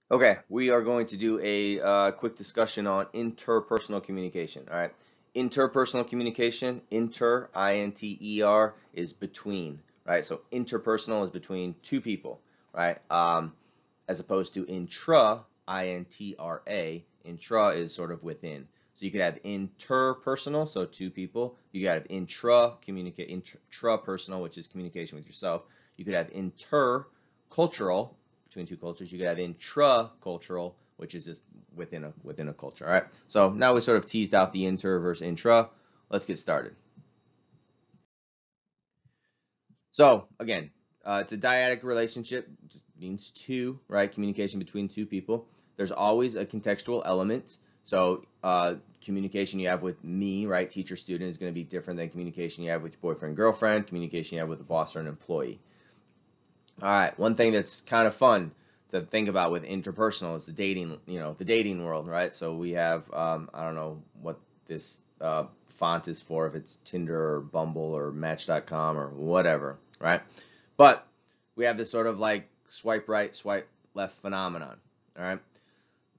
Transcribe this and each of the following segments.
Okay, we are going to do a quick discussion on interpersonal communication. All right, interpersonal communication, inter, I-N-T-E-R, is between, right? So interpersonal is between two people, right? As opposed to intra, I-N-T-R-A, intra is sort of within. So you could have interpersonal, so two people. You could have intrapersonal, which is communication with yourself. You could have intercultural, between two cultures. You could have intracultural, which is just within a culture. All right. So now we sort of teased out the inter versus intra. Let's get started. So again, it's a dyadic relationship. Just means two, right? Communication between two people. There's always a contextual element. So communication you have with me, right, teacher student, is going to be different than communication you have with your boyfriend girlfriend, communication you have with a boss or an employee. All right, one thing that's kind of fun to think about with interpersonal is the dating, the dating world, right? So we have, I don't know what this font is for, if it's Tinder or Bumble or Match.com or whatever, right? But we have this sort of like swipe right, swipe left phenomenon, all right?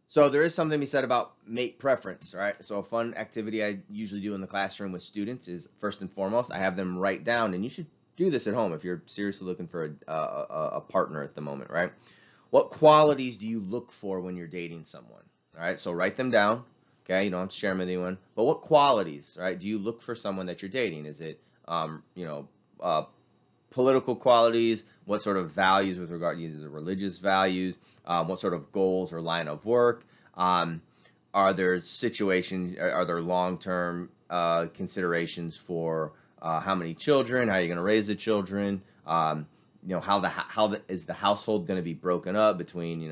So there is something to be said about mate preference, right? So a fun activity I usually do in the classroom with students is, first and foremost, I have them write down, and you should do this at home if you're seriously looking for a partner at the moment, right? What qualities do you look for when you're dating someone? All right, so write them down. Okay, you don't have to share them with anyone. But what qualities, right, do you look for someone that you're dating? Is it, uh, political qualities? What sort of values with regard to the religious values? What sort of goals or line of work? Are there situations? Are there long-term considerations for how many children? How are you going to raise the children? Is the household going to be broken up between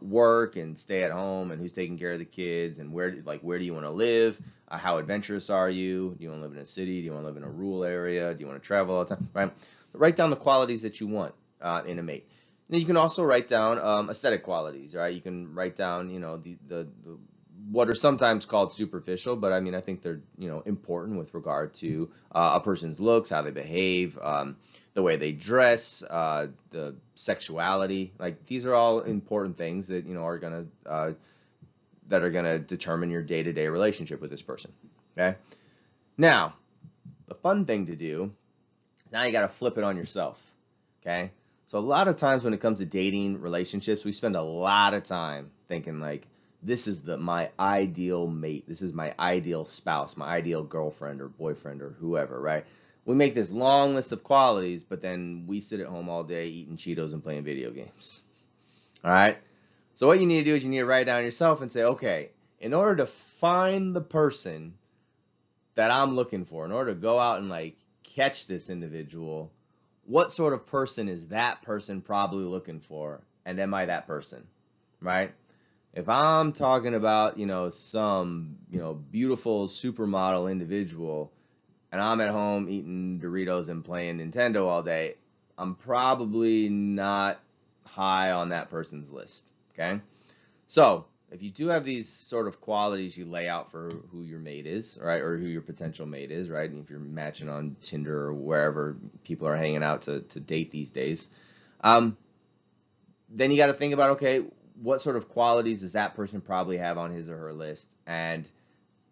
work and stay at home, and who's taking care of the kids, and where do you want to live? How adventurous are you? Do you want to live in a city? Do you want to live in a rural area? Do you want to travel all the time? Right? Write down the qualities that you want in a mate. Then you can also write down aesthetic qualities, right? You can write down, the what are sometimes called superficial, but I mean, I think they're, important with regard to a person's looks, how they behave, the way they dress, the sexuality. Like these are all important things that, are gonna determine your day-to-day relationship with this person. Okay. Now, the fun thing to do, now you got to flip it on yourself. Okay. So a lot of times when it comes to dating relationships, we spend a lot of time thinking like, this is my ideal mate. This is my ideal spouse, my ideal girlfriend or boyfriend or whoever, right? We make this long list of qualities, but then we sit at home all day eating Cheetos and playing video games. All right. So what you need to do is you need to write down yourself and say, okay, in order to find the person that I'm looking for, in order to go out and like catch this individual, what sort of person is that person probably looking for? And am I that person? Right? If I'm talking about, some, beautiful supermodel individual and I'm at home eating Doritos and playing Nintendo all day, I'm probably not high on that person's list. Okay? So, if you do have these sort of qualities you lay out for who your mate is, right, or who your potential mate is, right, and if you're matching on Tinder or wherever people are hanging out to date these days, then you got to think about, okay, what sort of qualities does that person probably have on his or her list, and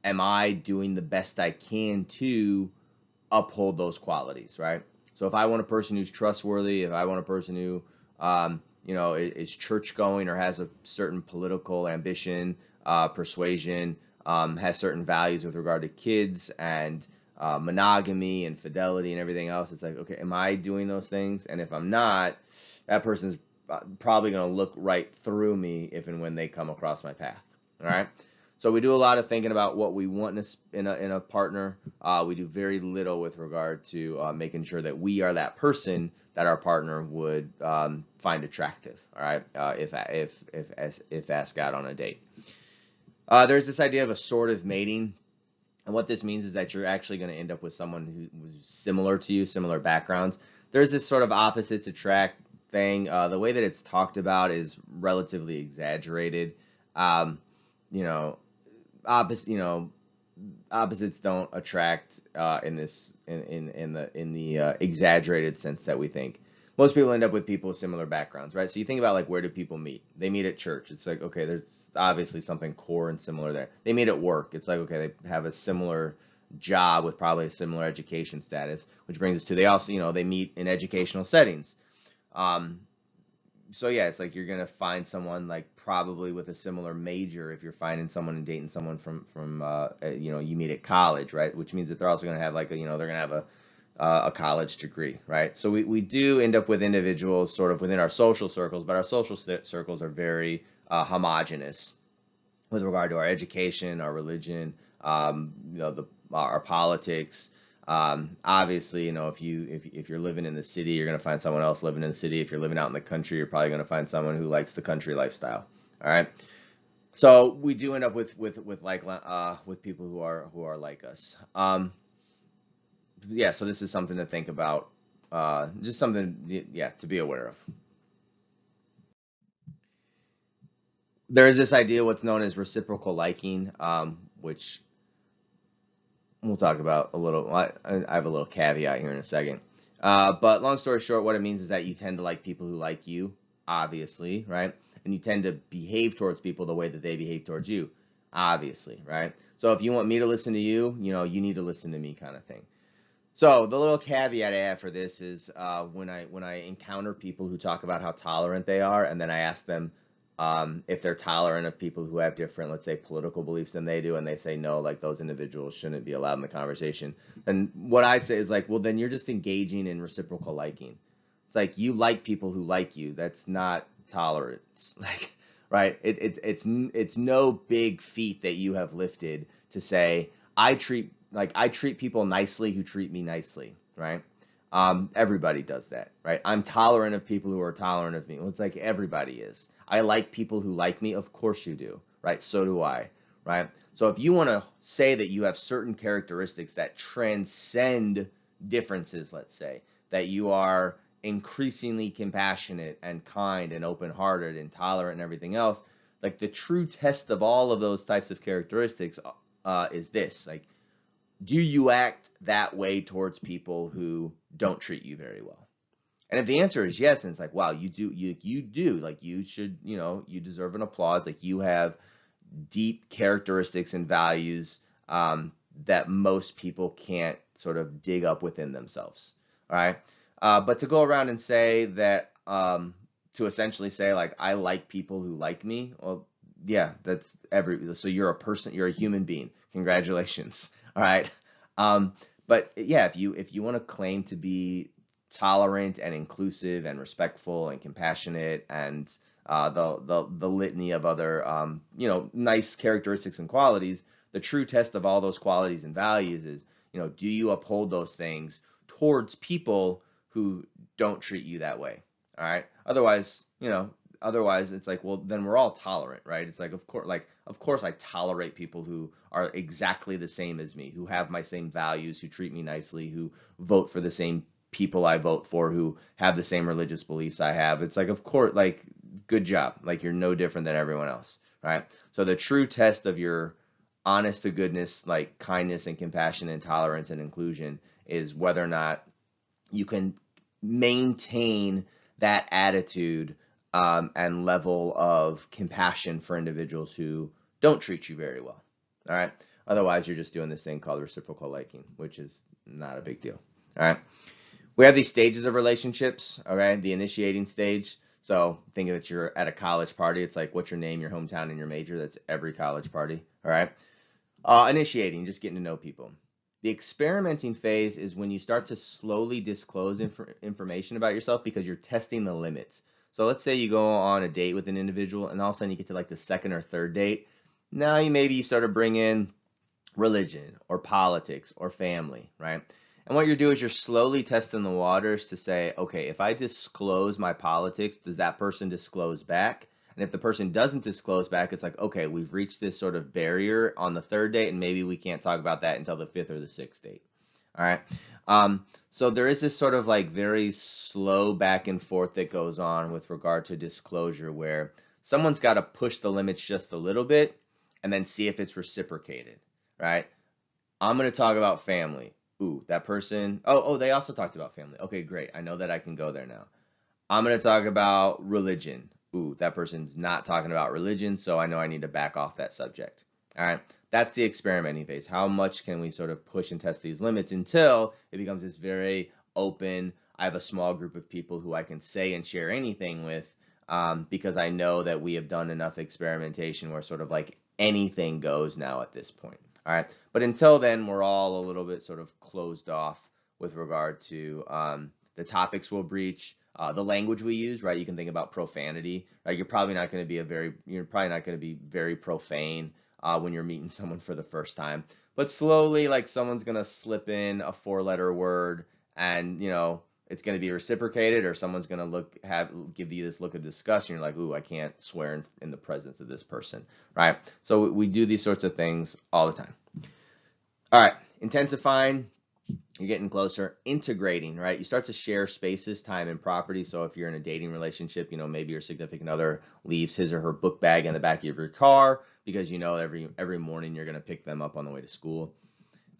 am I doing the best I can to uphold those qualities, right? So if I want a person who's trustworthy, if I want a person who is church going or has a certain political ambition, persuasion, has certain values with regard to kids and monogamy and fidelity and everything else. It's like, okay, am I doing those things? And if I'm not, that person's probably going to look right through me if and when they come across my path. All right. So we do a lot of thinking about what we want in a partner. We do very little with regard to making sure that we are that person that our partner would find attractive. All right, if asked out on a date. There's this idea of assortative mating, and what this means is that you're actually going to end up with someone who's similar to you, similar backgrounds. There's this sort of opposites attract thing. The way that it's talked about is relatively exaggerated. You know, opposites don't attract in the exaggerated sense that we think. most people end up with people with similar backgrounds, right? So you think about like where do people meet? They meet at church. It's like, okay, there's obviously something core and similar there. They meet at work. It's like, okay, they have a similar job with probably a similar education status, which brings us to they also, they meet in educational settings. Um, so yeah, it's like you're gonna find someone like probably with a similar major if you're finding someone and dating someone from you meet at college, right? Which means that they're also gonna have like they're gonna have a college degree, right? So we do end up with individuals sort of within our social circles, but our social circles are very homogenous with regard to our education, our religion, our politics. Obviously, if you're living in the city, you're gonna find someone else living in the city. If you're living out in the country, you're probably gonna find someone who likes the country lifestyle. All right. So we do end up with people who are like us. Yeah. So this is something to think about. Just something, yeah, to be aware of. There is this idea, what's known as reciprocal liking, which we'll talk about a little. I have a little caveat here in a second. But long story short, what it means is that you tend to like people who like you, obviously, right? And you tend to behave towards people the way that they behave towards you, obviously, right? So if you want me to listen to you, you need to listen to me, kind of thing. So the little caveat I have for this is when I encounter people who talk about how tolerant they are, and then I ask them if they're tolerant of people who have different, let's say, political beliefs than they do, and they say no, like those individuals shouldn't be allowed in the conversation. And what I say is like, well, then you're just engaging in reciprocal liking. It's like you like people who like you. That's not tolerance, like, right? It's no big feat that you have lifted to say I treat people nicely who treat me nicely, right? Everybody does that, right? I'm tolerant of people who are tolerant of me. Well, it's like everybody is. I like people who like me. Of course you do, right? So do I, right? So if you want to say that you have certain characteristics that transcend differences, let's say, that you are increasingly compassionate and kind and open-hearted and tolerant and everything else, like the true test of all of those types of characteristics is this, like, do you act that way towards people who don't treat you very well? And if the answer is yes, and it's like, wow, you do, like you should, you deserve an applause. Like you have deep characteristics and values that most people can't sort of dig up within themselves. All right. But to go around and say that, to essentially say like, I like people who like me. Well, yeah, so you're a person, you're a human being. Congratulations. All right. But yeah, if you want to claim to be tolerant and inclusive and respectful and compassionate and the litany of other nice characteristics and qualities, the true test of all those qualities and values is, do you uphold those things towards people who don't treat you that way? All right. Otherwise it's like, well, then we're all tolerant, right? It's like, of course I tolerate people who are exactly the same as me, who have my same values, who treat me nicely, who vote for the same people I vote for, who have the same religious beliefs I have. It's like, of course, like, good job. Like, you're no different than everyone else, right? So the true test of your honest to goodness, like kindness and compassion and tolerance and inclusion, is whether or not you can maintain that attitude and level of compassion for individuals who don't treat you very well. All right. Otherwise, you're just doing this thing called reciprocal liking, which is not a big deal. All right. We have these stages of relationships. Okay. The initiating stage. So think of it, you're at a college party. It's like, what's your name, your hometown, and your major? That's every college party. All right. Initiating, just getting to know people. The experimenting phase is when you start to slowly disclose information about yourself because you're testing the limits. So let's say you go on a date with an individual and all of a sudden you get to like the second or third date. Now you start to bring in religion or politics or family, right? And what you do is you're slowly testing the waters to say, okay, if I disclose my politics, does that person disclose back? And if the person doesn't disclose back, it's like, okay, we've reached this sort of barrier on the third date, and maybe we can't talk about that until the fifth or the sixth date. All right. So there is this sort of like very slow back and forth that goes on with regard to disclosure, where someone's got to push the limits just a little bit and then see if it's reciprocated, right? I'm going to talk about family. Ooh, that person. Oh, they also talked about family. Okay, great. I know that I can go there now. I'm going to talk about religion. Ooh, that person's not talking about religion, so I know I need to back off that subject. All right, that's the experimenting phase. How much can we sort of push and test these limits until it becomes this very open, I have a small group of people who I can say and share anything with, because I know that we have done enough experimentation where sort of like anything goes now at this point. All right, but until then, we're all a little bit sort of closed off with regard to the topics we'll breach, the language we use, right? You can think about profanity, right? You're probably not going to be very profane when you're meeting someone for the first time, but slowly, like someone's going to slip in a 4-letter word, and it's going to be reciprocated, or someone's going to give you this look of disgust, and you're like, ooh, I can't swear in the presence of this person, right? So we do these sorts of things all the time. All right, intensifying. You're getting closer. Integrating, right? You start to share spaces, time, and property. So if you're in a dating relationship, maybe your significant other leaves his or her book bag in the back of your car because every morning you're going to pick them up on the way to school.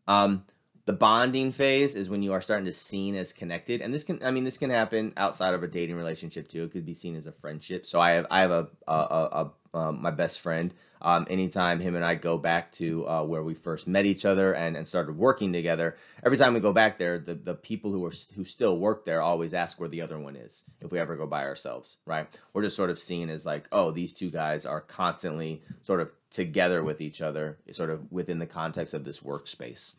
The bonding phase is when you are starting to seen as connected, and this can happen outside of a dating relationship too. It could be seen as a friendship. So I have my best friend. Anytime him and I go back to where we first met each other and started working together, every time we go back there, the people who still work there always ask where the other one is if we ever go by ourselves, right? We're just sort of seen as like, oh, these two guys are constantly sort of together with each other, sort of within the context of this workspace.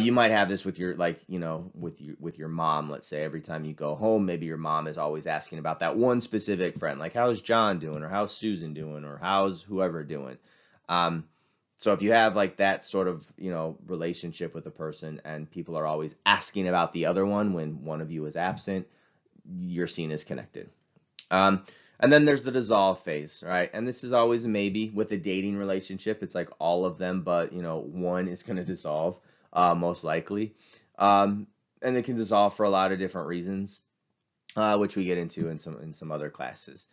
You might have this with your with your mom. Let's say every time you go home, maybe your mom is always asking about that one specific friend, like how's John doing, or how's Susan doing, or how's whoever doing. So if you have like that sort of relationship with a person, and people are always asking about the other one when one of you is absent, you're seen as connected. And then there's the dissolve phase, right? And this is always a maybe with a dating relationship. It's like all of them, but one is going to dissolve. Most likely, and it can dissolve for a lot of different reasons, which we get into in some other classes.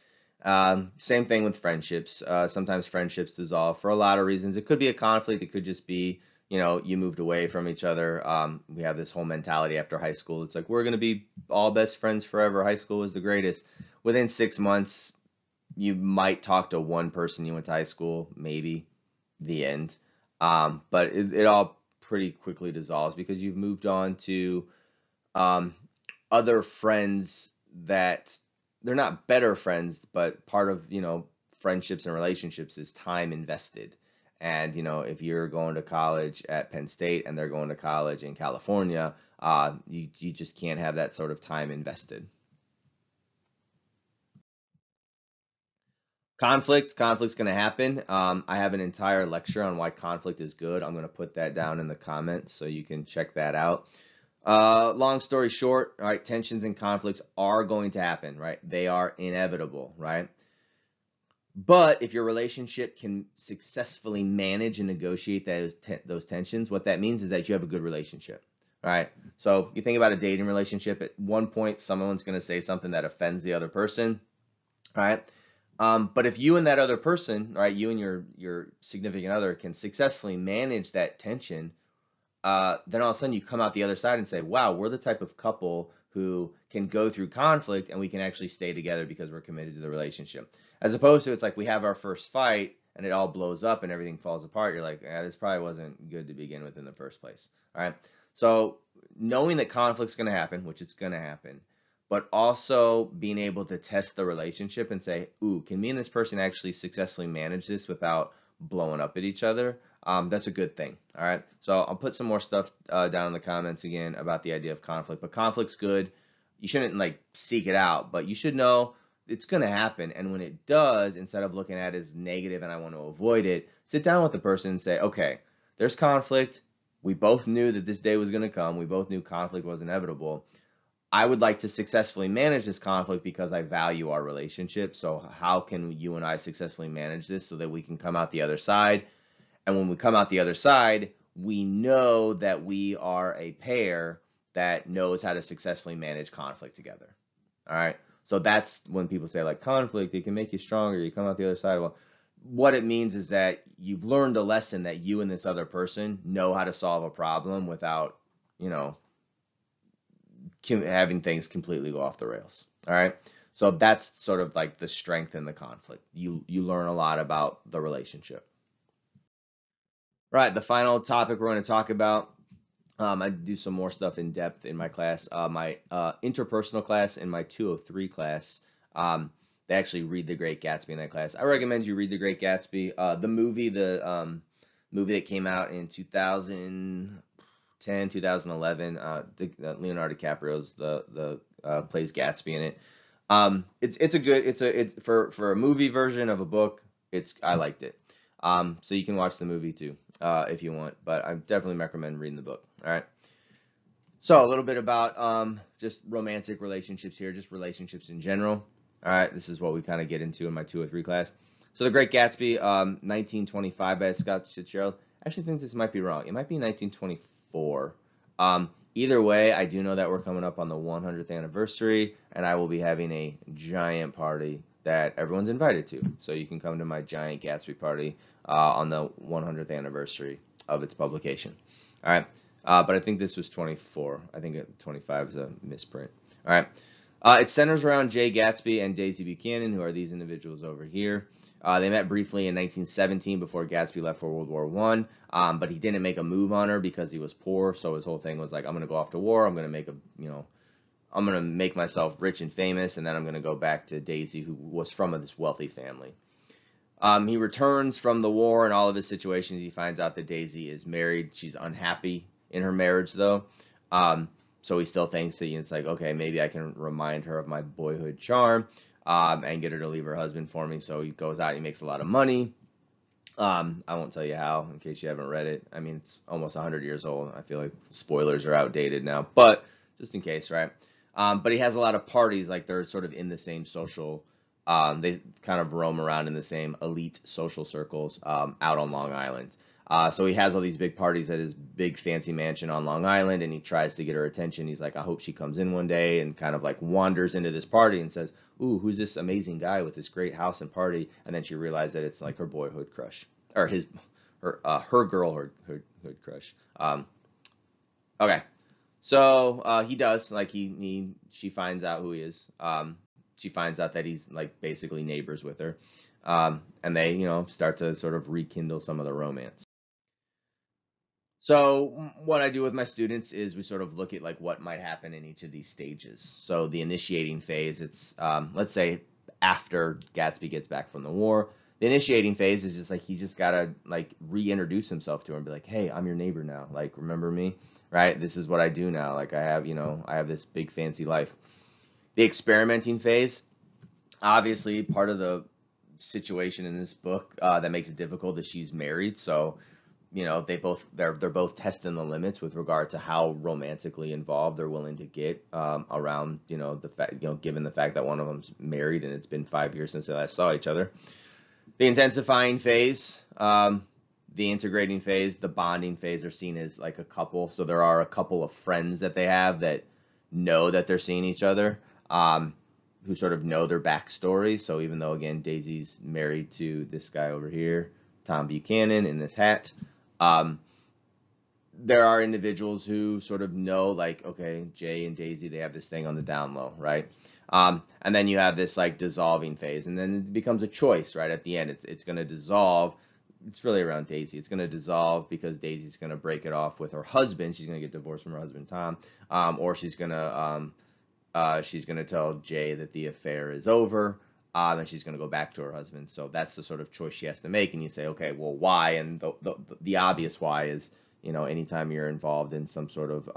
Same thing with friendships. Sometimes friendships dissolve for a lot of reasons. It could be a conflict. It could just be you moved away from each other. We have this whole mentality after high school. It's like we're going to be all best friends forever. High school is the greatest. Within 6 months, you might talk to one person you went to high school, maybe. The end. But it all pretty quickly dissolves because you've moved on to other friends that they're not better friends, but part of friendships and relationships is time invested. And if you're going to college at Penn State and they're going to college in California, you just can't have that sort of time invested. Conflict's going to happen. I have an entire lecture on why conflict is good. I'm going to put that down in the comments so you can check that out. Long story short, all right, tensions and conflicts are going to happen, right? They are inevitable, right? But if your relationship can successfully manage and negotiate those tensions, what that means is that you have a good relationship, right? So you think about a dating relationship. At one point, someone's going to say something that offends the other person, right? But if you and that other person, right, you and your significant other can successfully manage that tension, then all of a sudden you come out the other side and say, wow, we're the type of couple who can go through conflict and we can actually stay together because we're committed to the relationship. As opposed to it's like we have our first fight and it all blows up and everything falls apart. You're like, this probably wasn't good to begin with in the first place. All right. So knowing that conflict's going to happen, which it's going to happen, but also being able to test the relationship and say, ooh, can me and this person actually successfully manage this without blowing up at each other? That's a good thing. All right. So I'll put some more stuff down in the comments again about the idea of conflict. But conflict's good. You shouldn't like seek it out, but you should know it's going to happen. And when it does, instead of looking at it as negative and I want to avoid it, sit down with the person and say, okay, there's conflict. We both knew that this day was going to come. We both knew conflict was inevitable. I would like to successfully manage this conflict because I value our relationship. So how can you and I successfully manage this so that we can come out the other side? And when we come out the other side, we know that we are a pair that knows how to successfully manage conflict together. All right. So that's when people say like conflict, it can make you stronger. You come out the other side. Well, what it means is that you've learned a lesson that you and this other person know how to solve a problem without, having things completely go off the rails. All right. So that's sort of like the strength in the conflict. You learn a lot about the relationship. Right. The final topic we're going to talk about. I do some more stuff in depth in my class. My interpersonal class and my 203 class. They actually read The Great Gatsby in that class. I recommend you read The Great Gatsby. The movie that came out in 2010, 2011. Leonardo DiCaprio's the plays Gatsby in it. It's for a movie version of a book. I liked it. So you can watch the movie too if you want, but I definitely recommend reading the book. All right. So a little bit about just romantic relationships here, just relationships in general. All right, this is what we kind of get into in my 203 class. So The Great Gatsby, 1925 by Scott Fitzgerald. I actually think this might be wrong. It might be 1924. Either way, I do know that we're coming up on the 100th anniversary, and I will be having a giant party that everyone's invited to. So you can come to my giant Gatsby party on the 100th anniversary of its publication. All right. But I think this was 24. I think 25 is a misprint. All right. It centers around Jay Gatsby and Daisy Buchanan, who are these individuals over here. They met briefly in 1917 before Gatsby left for World War I, but he didn't make a move on her because he was poor. So his whole thing was like, I'm going to go off to war. I'm going to make myself rich and famous, and then I'm going to go back to Daisy, who was from this wealthy family. He returns from the war and all of his situations. He finds out that Daisy is married. She's unhappy in her marriage, though. So he still thinks that it's like, okay, maybe I can remind her of my boyhood charm and get her to leave her husband for me. So he goes out, he makes a lot of money. I won't tell you how, in case you haven't read it. I mean, it's almost 100 years old. I feel like spoilers are outdated now, but just in case, right? But he has a lot of parties, like they're sort of in the same social, they kind of roam around in the same elite social circles out on Long Island. So he has all these big parties at his big fancy mansion on Long Island, and he tries to get her attention. He's like, I hope she comes in one day, and kind of like wanders into this party and says, ooh, who's this amazing guy with this great house and party? And then she realizes that it's like her boyhood crush, or her girlhood crush. Okay. So he does, like she finds out who he is. She finds out that he's like basically neighbors with her. And they, start to sort of rekindle some of the romance. So what I do with my students is we sort of look at like what might happen in each of these stages. So the initiating phase, it's let's say after Gatsby gets back from the war. The initiating phase is just like he just gotta like reintroduce himself to her and be like, hey, I'm your neighbor now. Like, remember me, right? This is what I do now. Like I have this big fancy life. The experimenting phase, obviously part of the situation in this book that makes it difficult is she's married, so they're both testing the limits with regard to how romantically involved they're willing to get around the fact given the fact that one of them's married and it's been 5 years since they last saw each other. The intensifying phase, the integrating phase, the bonding phase are seen as like a couple. So there are a couple of friends that they have that know that they're seeing each other, who sort of know their backstory. So even though, again, Daisy's married to this guy over here, Tom Buchanan in this hat, there are individuals who sort of know, like, okay, Jay and Daisy, they have this thing on the down low, right? And then you have this like dissolving phase, and then it becomes a choice, right? At the end, it's going to dissolve. It's really around Daisy. It's going to dissolve because Daisy's going to break it off with her husband. She's going to get divorced from her husband, Tom, or she's going to tell Jay that the affair is over, and she's going to go back to her husband. So that's the sort of choice she has to make. And you say, okay, well, why? And the obvious why is, anytime you're involved in some sort of,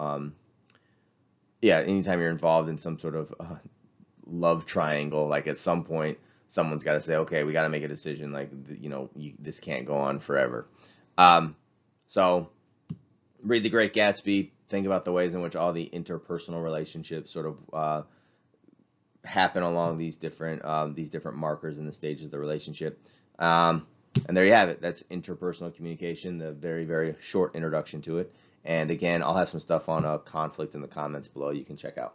love triangle, like at some point, someone's got to say, okay, we got to make a decision. Like, this can't go on forever. So read The Great Gatsby. Think about the ways in which all the interpersonal relationships sort of happen along these different markers in the stages of the relationship. And there you have it. That's interpersonal communication, the very, very short introduction to it. And again, I'll have some stuff on conflict in the comments below you can check out.